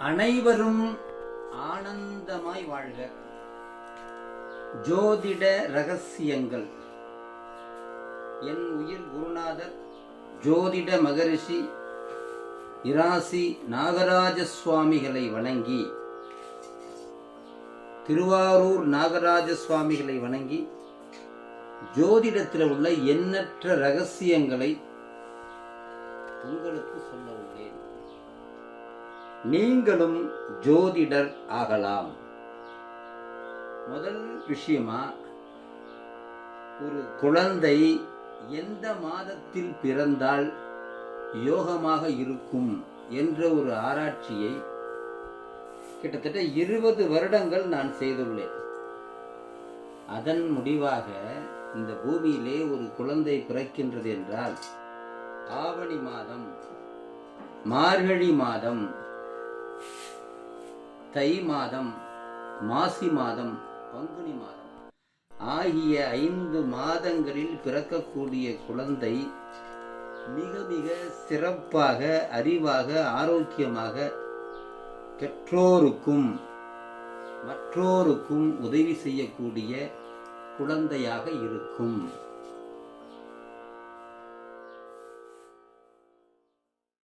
அனைவரும் ஆனந்தமாய் வாழ்க. ஜோதிட ரகசியங்கள். என் உயிர் குருநாதர் ஜோதிட மகரிஷி இராசி நாகராஜ சுவாமிகளை வணங்கி, திருவாரூர் நாகராஜ சுவாமிகளை வணங்கி, ஜோதிடத்தில் உள்ள எண்ணற்ற ரகசியங்களை உங்களுக்கு சொல்ல உள்ளேன். நீங்களும் ஜோதிடர் ஆகலாம். முதல் விஷயமா, ஒரு குழந்தை எந்த மாதத்தில் பிறந்தால் யோகமாக இருக்கும் என்ற ஒரு ஆராய்ச்சியை கிட்டத்தட்ட 20 வருடங்கள் நான் செய்துள்ளேன். அதன் முடிவாக இந்த பூமியிலே ஒரு குழந்தை பிறக்கின்றது என்றால் ஆவணி மாதம், மார்கழி மாதம், தை மாதம், மாசி மாதம், பங்குனி மாதம் ஆகிய 5 மாதங்களில் பிறக்கக்கூடிய குழந்தை மிக மிக சிறப்பாக, அறிவாக, ஆரோக்கியமாக பெற்றோருக்கும் மற்றோருக்கும் உதவி செய்யக்கூடிய குழந்தையாக இருக்கும்.